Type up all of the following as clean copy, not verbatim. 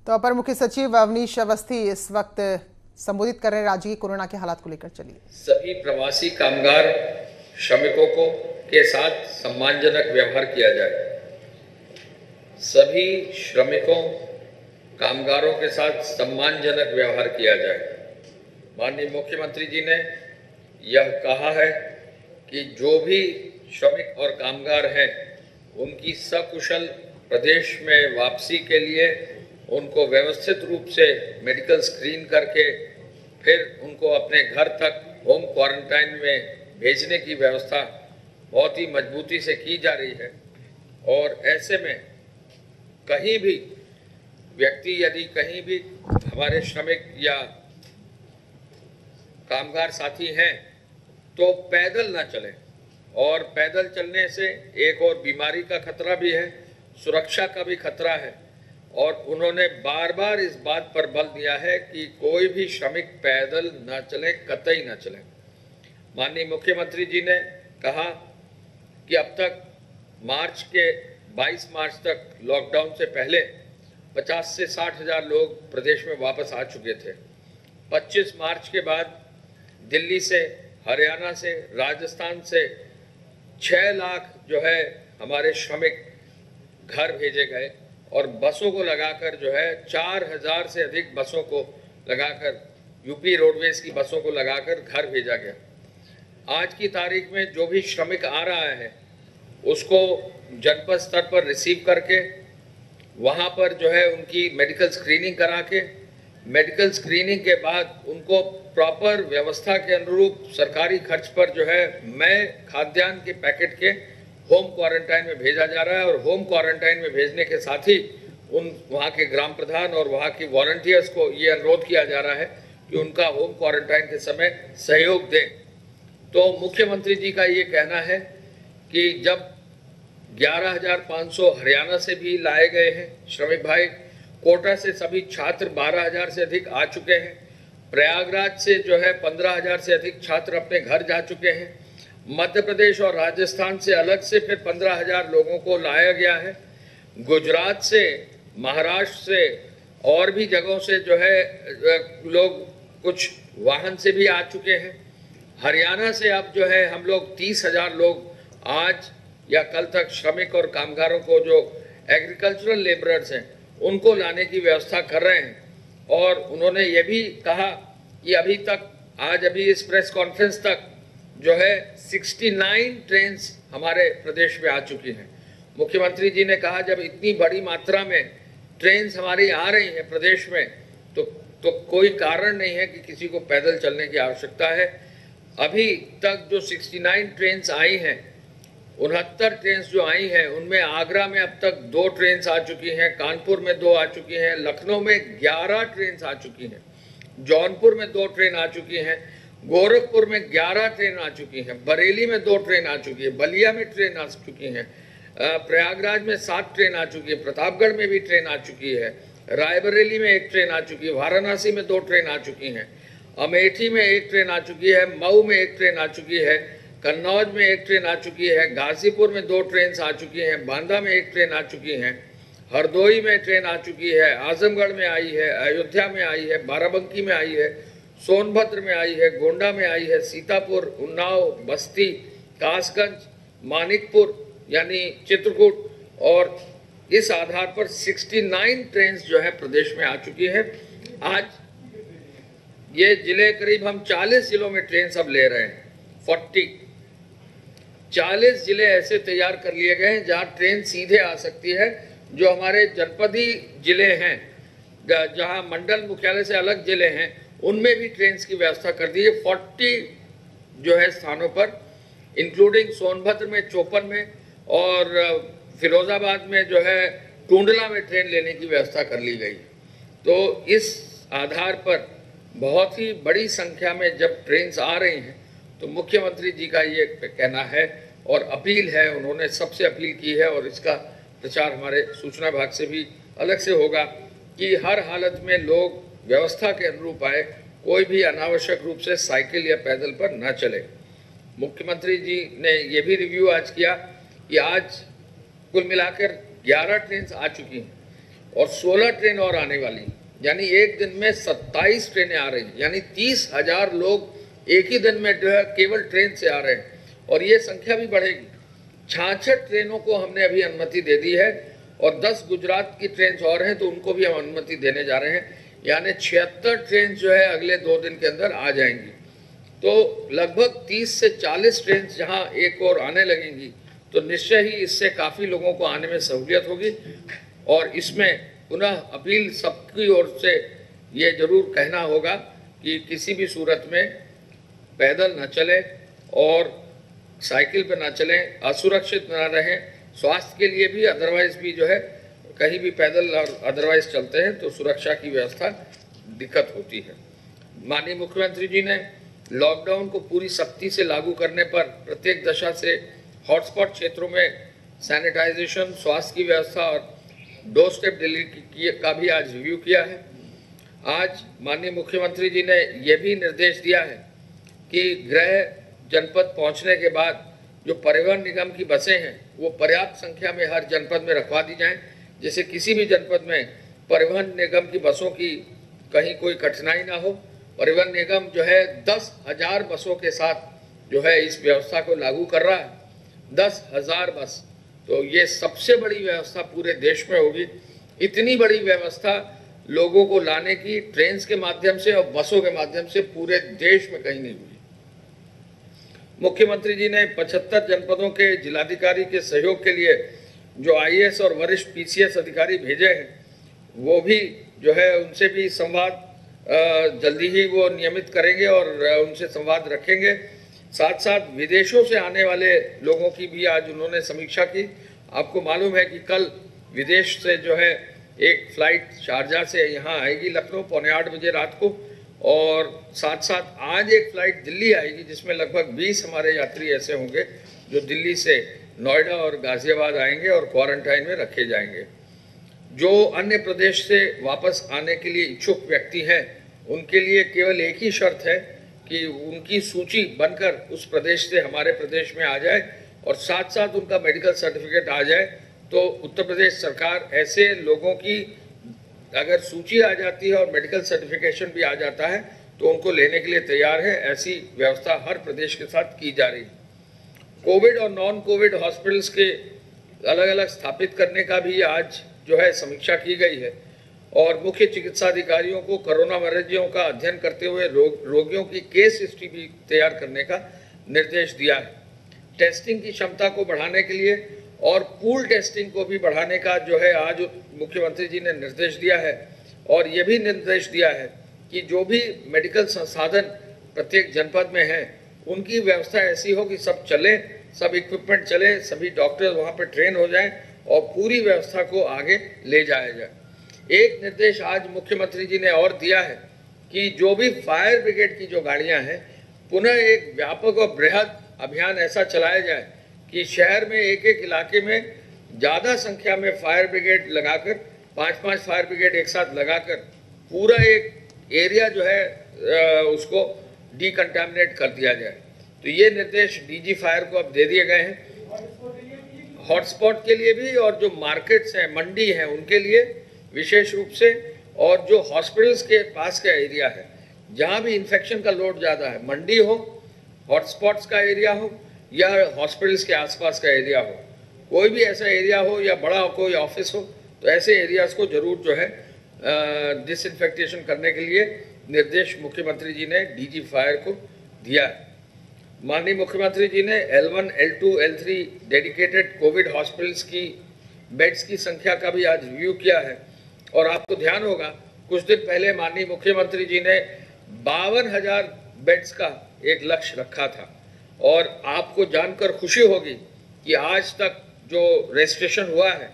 तो अपर मुख्य सचिव अवनीश अवस्थी इस वक्त संबोधित कर रहे हैं राज्य की कोरोना के हालात को लेकर। चलिए। सभी प्रवासी कामगार श्रमिकों को के साथ सम्मानजनक व्यवहार किया जाए। सभी श्रमिकों कामगारों के साथ सम्मानजनक व्यवहार किया जाए। माननीय मुख्यमंत्री जी ने यह कहा है कि जो भी श्रमिक और कामगार हैं उनकी सकुशल प्रदेश में वापसी के लिए उनको व्यवस्थित रूप से मेडिकल स्क्रीन करके फिर उनको अपने घर तक होम क्वारंटाइन में भेजने की व्यवस्था बहुत ही मजबूती से की जा रही है। और ऐसे में कहीं भी व्यक्ति यदि कहीं भी हमारे श्रमिक या कामगार साथी हैं तो पैदल ना चलें, और पैदल चलने से एक और बीमारी का खतरा भी है, सुरक्षा का भी खतरा है। और उन्होंने बार बार इस बात पर बल दिया है कि कोई भी श्रमिक पैदल न चले, कतई न चले। माननीय मुख्यमंत्री जी ने कहा कि अब तक 22 मार्च तक लॉकडाउन से पहले 50 से 60 हजार लोग प्रदेश में वापस आ चुके थे। 25 मार्च के बाद दिल्ली से, हरियाणा से, राजस्थान से 6 लाख जो है हमारे श्रमिक घर भेजे गए और बसों को लगाकर जो है 4000 से अधिक बसों को लगाकर, यूपी रोडवेज की बसों को लगाकर घर भेजा गया। आज की तारीख में जो भी श्रमिक आ रहा है उसको जनपद स्तर पर रिसीव करके वहाँ पर जो है उनकी मेडिकल स्क्रीनिंग करा के, मेडिकल स्क्रीनिंग के बाद उनको प्रॉपर व्यवस्था के अनुरूप सरकारी खर्च पर जो है खाद्यान्न के पैकेट के होम क्वारंटाइन में भेजा जा रहा है। और होम क्वारंटाइन में भेजने के साथ ही वहाँ के ग्राम प्रधान और वहाँ के वॉलंटियर्स को ये अनुरोध किया जा रहा है कि उनका होम क्वारंटाइन के समय सहयोग दें। तो मुख्यमंत्री जी का ये कहना है कि जब 11,500 हरियाणा से भी लाए गए हैं श्रमिक भाई, कोटा से सभी छात्र 12,000 से अधिक आ चुके हैं, प्रयागराज से जो है 15,000 से अधिक छात्र अपने घर जा चुके हैं, मध्य प्रदेश और राजस्थान से अलग से फिर 15,000 लोगों को लाया गया है, गुजरात से, महाराष्ट्र से और भी जगहों से जो है लोग कुछ वाहन से भी आ चुके हैं। हरियाणा से अब जो है हम लोग 30,000 लोग आज या कल तक श्रमिक और कामगारों को जो एग्रीकल्चरल लेबरर्स हैं उनको लाने की व्यवस्था कर रहे हैं। और उन्होंने ये भी कहा कि अभी इस प्रेस कॉन्फ्रेंस तक जो है 69 ट्रेन हमारे प्रदेश में आ चुकी हैं। मुख्यमंत्री जी ने कहा जब इतनी बड़ी मात्रा में ट्रेन हमारी आ रही हैं प्रदेश में तो कोई कारण नहीं है कि किसी को पैदल चलने की आवश्यकता है। अभी तक जो 69 ट्रेन आई हैं, 69 ट्रेन जो आई हैं उनमें आगरा में अब तक 2 ट्रेन आ चुकी हैं, कानपुर में 2 आ चुकी हैं, लखनऊ में 11 ट्रेन आ चुकी हैं, जौनपुर में 2 ट्रेन आ चुकी हैं, गोरखपुर में 11 ट्रेन आ चुकी हैं, बरेली में 2 ट्रेन आ चुकी है, बलिया में ट्रेन आ चुकी हैं, प्रयागराज में 7 ट्रेन आ चुकी है, प्रतापगढ़ में भी ट्रेन आ चुकी है, रायबरेली में 1 ट्रेन आ चुकी है, वाराणसी में 2 ट्रेन आ चुकी हैं, अमेठी में 1 ट्रेन आ चुकी है, मऊ में 1 ट्रेन आ चुकी है, कन्नौज में 1 ट्रेन आ चुकी है, गाजीपुर में 2 ट्रेन आ चुकी हैं, बांदा में 1 ट्रेन आ चुकी हैं, हरदोई में ट्रेन आ चुकी है, आजमगढ़ में आई है, अयोध्या में आई है, बाराबंकी में आई है, सोनभद्र में आई है, गोंडा में आई है, सीतापुर, उन्नाव, बस्ती, कासगंज, मानिकपुर यानी चित्रकूट, और इस आधार पर 69 ट्रेन जो है प्रदेश में आ चुकी है। आज ये जिले करीब हम 40 जिलों में ट्रेन सब ले रहे हैं। 40 जिले ऐसे तैयार कर लिए गए हैं जहाँ ट्रेन सीधे आ सकती है। जो हमारे जनपदी जिले हैं, जहाँ मंडल मुख्यालय से अलग जिले हैं, उनमें भी ट्रेन की व्यवस्था कर दी है। 40 जो है स्थानों पर, इंक्लूडिंग सोनभद्र में 54 में और फिरोजाबाद में जो है टूंडला में ट्रेन लेने की व्यवस्था कर ली गई। तो इस आधार पर बहुत ही बड़ी संख्या में जब ट्रेन आ रही हैं तो मुख्यमंत्री जी का ये कहना है और अपील है, उन्होंने सबसे अपील की है और इसका प्रचार हमारे सूचना विभाग से भी अलग से होगा कि हर हालत में लोग व्यवस्था के अनुरूप आए, कोई भी अनावश्यक रूप से साइकिल या पैदल पर न चले। मुख्यमंत्री जी ने ये भी रिव्यू आज किया कि आज कुल मिलाकर 11 ट्रेन आ चुकी हैं और 16 ट्रेन और आने वाली, यानी एक दिन में 27 ट्रेनें आ रही, यानी 30,000 लोग एक ही दिन में जो है केवल ट्रेन से आ रहे हैं, और ये संख्या भी बढ़ेगी। 66 ट्रेनों को हमने अभी अनुमति दे दी है और 10 गुजरात की ट्रेन और हैं तो उनको भी हम अनुमति देने जा रहे हैं, यानी 76 ट्रेन जो है अगले 2 दिन के अंदर आ जाएंगी। तो लगभग 30 से 40 ट्रेन जहां एक और आने लगेंगी तो निश्चय ही इससे काफ़ी लोगों को आने में सहूलियत होगी। और इसमें पुनः अपील सबकी ओर से ये जरूर कहना होगा कि किसी भी सूरत में पैदल न चलें और साइकिल पे ना चलें, असुरक्षित ना रहें, स्वास्थ्य के लिए भी, अदरवाइज भी जो है कहीं भी पैदल और अदरवाइज चलते हैं तो सुरक्षा की व्यवस्था दिक्कत होती है। माननीय मुख्यमंत्री जी ने लॉकडाउन को पूरी सख्ती से लागू करने पर प्रत्येक दशा से हॉटस्पॉट क्षेत्रों में सैनिटाइजेशन, स्वास्थ्य की व्यवस्था और डोर स्टेप डिलीवरी का भी आज रिव्यू किया है। आज माननीय मुख्यमंत्री जी ने यह भी निर्देश दिया है कि गृह जनपद पहुंचने के बाद जो परिवहन निगम की बसें हैं वो पर्याप्त संख्या में हर जनपद में रखवा दी जाएं, जिससे किसी भी जनपद में परिवहन निगम की बसों की कहीं कोई कठिनाई ना हो। परिवहन निगम जो है 10,000 बसों के साथ जो है इस व्यवस्था को लागू कर रहा है, 10,000 बस। तो ये सबसे बड़ी व्यवस्था पूरे देश में होगी। इतनी बड़ी व्यवस्था लोगों को लाने की ट्रेन के माध्यम से और बसों के माध्यम से पूरे देश में कहीं नहीं हुई। मुख्यमंत्री जी ने 75 जनपदों के जिलाधिकारी के सहयोग के लिए जो आईएएस और वरिष्ठ पीसीएस अधिकारी भेजे हैं वो भी जो है उनसे भी संवाद जल्दी ही वो नियमित करेंगे और उनसे संवाद रखेंगे। साथ साथ विदेशों से आने वाले लोगों की भी आज उन्होंने समीक्षा की। आपको मालूम है कि कल विदेश से जो है एक फ्लाइट शारजा से यहाँ आएगी लखनऊ 8:45 बजे रात को, और साथ साथ आज एक फ्लाइट दिल्ली आएगी जिसमें लगभग 20 हमारे यात्री ऐसे होंगे जो दिल्ली से नोएडा और गाजियाबाद आएंगे और क्वारंटाइन में रखे जाएंगे। जो अन्य प्रदेश से वापस आने के लिए इच्छुक व्यक्ति हैं उनके लिए केवल एक ही शर्त है कि उनकी सूची बनकर उस प्रदेश से हमारे प्रदेश में आ जाए और साथ साथ उनका मेडिकल सर्टिफिकेट आ जाए। तो उत्तर प्रदेश सरकार ऐसे लोगों की अगर सूची आ जाती है और मेडिकल सर्टिफिकेशन भी आ जाता है तो उनको लेने के लिए तैयार है। ऐसी व्यवस्था हर प्रदेश के साथ की जा रही है। कोविड और नॉन कोविड हॉस्पिटल्स के अलग अलग स्थापित करने का भी आज जो है समीक्षा की गई है और मुख्य चिकित्सा अधिकारियों को कोरोना मरीजों का अध्ययन करते हुए रोगियों की केस हिस्ट्री भी तैयार करने का निर्देश दिया है। टेस्टिंग की क्षमता को बढ़ाने के लिए और पूल टेस्टिंग को भी बढ़ाने का जो है आज मुख्यमंत्री जी ने निर्देश दिया है और ये भी निर्देश दिया है कि जो भी मेडिकल संसाधन प्रत्येक जनपद में हैं उनकी व्यवस्था ऐसी हो कि सब चले, सब इक्विपमेंट चले, सभी डॉक्टर वहाँ पर ट्रेन हो जाएं और पूरी व्यवस्था को आगे ले जाया जाए। एक निर्देश आज मुख्यमंत्री जी ने और दिया है कि जो भी फायर ब्रिगेड की जो गाड़ियाँ हैं पुनः एक व्यापक और बृहद अभियान ऐसा चलाया जाए कि शहर में एक एक इलाके में ज़्यादा संख्या में फायर ब्रिगेड लगाकर 5-5 फायर ब्रिगेड एक साथ लगाकर पूरा एक एरिया जो है उसको डिकंटामिनेट कर दिया जाए। तो ये निर्देश डीजी फायर को अब दे दिए गए हैं। हॉटस्पॉट के लिए भी और जो मार्केट्स हैं, मंडी हैं, उनके लिए विशेष रूप से, और जो हॉस्पिटल्स के पास का एरिया है जहाँ भी इन्फेक्शन का लोड ज़्यादा है, मंडी हो, हॉटस्पॉट्स का एरिया हो या हॉस्पिटल्स के आसपास का एरिया हो, कोई भी ऐसा एरिया हो या बड़ा कोई ऑफिस हो, तो ऐसे एरियाज को जरूर जो है डिसइंफेक्टेशन करने के लिए निर्देश मुख्यमंत्री जी ने डीजी फायर को दिया है। माननीय मुख्यमंत्री जी ने L1, L2, L3 dedicated Covid hospitals की बेड्स की संख्या का भी आज रिव्यू किया है और आपको ध्यान होगा कुछ दिन पहले माननीय मुख्यमंत्री जी ने 52,000 बेड्स का एक लक्ष्य रखा था और आपको जानकर खुशी होगी कि आज तक जो रजिस्ट्रेशन हुआ है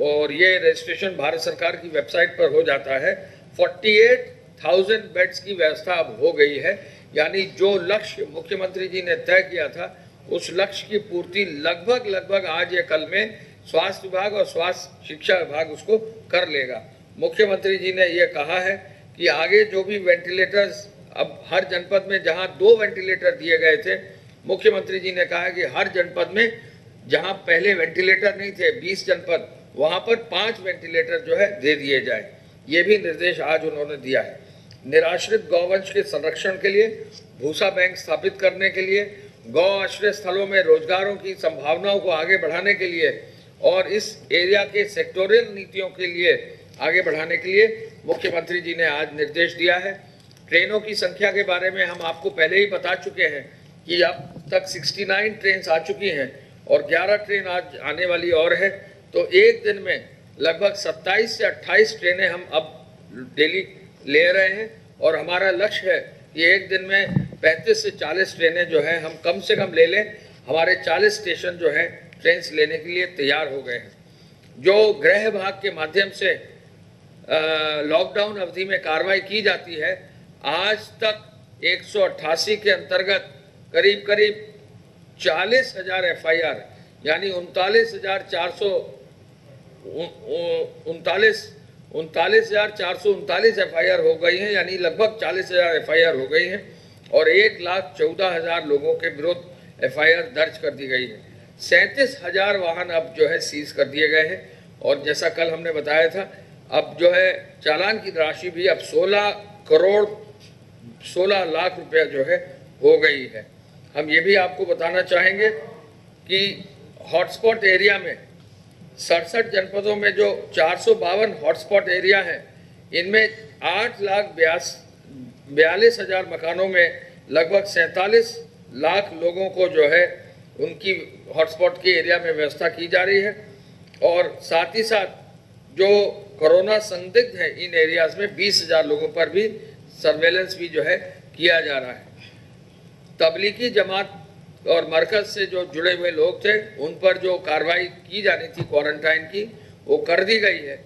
और ये रजिस्ट्रेशन भारत सरकार की वेबसाइट पर हो जाता है, 48,000 बेड्स की व्यवस्था अब हो गई है। यानी जो लक्ष्य मुख्यमंत्री जी ने तय किया था उस लक्ष्य की पूर्ति लगभग आज या कल में स्वास्थ्य विभाग और स्वास्थ्य शिक्षा विभाग उसको कर लेगा। मुख्यमंत्री जी ने ये कहा है कि आगे जो भी वेंटिलेटर्स, अब हर जनपद में जहां 2 वेंटिलेटर दिए गए थे, मुख्यमंत्री जी ने कहा कि हर जनपद में जहां पहले वेंटिलेटर नहीं थे 20 जनपद, वहाँ पर 5 वेंटिलेटर जो है दे दिए जाए। ये भी निर्देश आज उन्होंने दिया है। निराश्रित गौवंश के संरक्षण के लिए भूसा बैंक स्थापित करने के लिए, गौ आश्रय स्थलों में रोजगारों की संभावनाओं को आगे बढ़ाने के लिए और इस एरिया के सेक्टोरियल नीतियों के लिए आगे बढ़ाने के लिए मुख्यमंत्री जी ने आज निर्देश दिया है। ट्रेनों की संख्या के बारे में हम आपको पहले ही बता चुके हैं कि अब तक 69 ट्रेन आ चुकी हैं और 11 ट्रेन आज आने वाली और है। तो एक दिन में लगभग 27 से 28 ट्रेनें हम अब डेली ले रहे हैं और हमारा लक्ष्य है कि एक दिन में 35 से 40 ट्रेनें जो है हम कम से कम ले लें। हमारे 40 स्टेशन जो है ट्रेन लेने के लिए तैयार हो गए हैं। जो गृह विभाग के माध्यम से लॉकडाउन अवधि में कार्रवाई की जाती है, आज तक 188 के अंतर्गत करीब 40,000 FIR यानी 39,439 FIR हो गई हैं, यानी लगभग 40,000 FIR हो गई हैं और 1,14,000 लोगों के विरुद्ध FIR दर्ज कर दी गई है। 37,000 वाहन अब जो है सीज कर दिए गए हैं और जैसा कल हमने बताया था, अब जो है चालान की राशि भी अब 16 लाख रुपया जो है हो गई है। हम ये भी आपको बताना चाहेंगे कि हॉटस्पॉट एरिया में 67 जनपदों में जो 452 हॉटस्पॉट एरिया हैं, इनमें 8,42,000 मकानों में लगभग 47 लाख लोगों को जो है उनकी हॉटस्पॉट के एरिया में व्यवस्था की जा रही है और साथ ही साथ जो कोरोना संदिग्ध है इन एरियाज में 20,000 लोगों पर भी सर्वेलेंस भी जो है किया जा रहा है। तबलीगी जमात और मरकज से जो जुड़े हुए लोग थे उन पर जो कार्रवाई की जानी थी क्वारंटाइन की, वो कर दी गई है।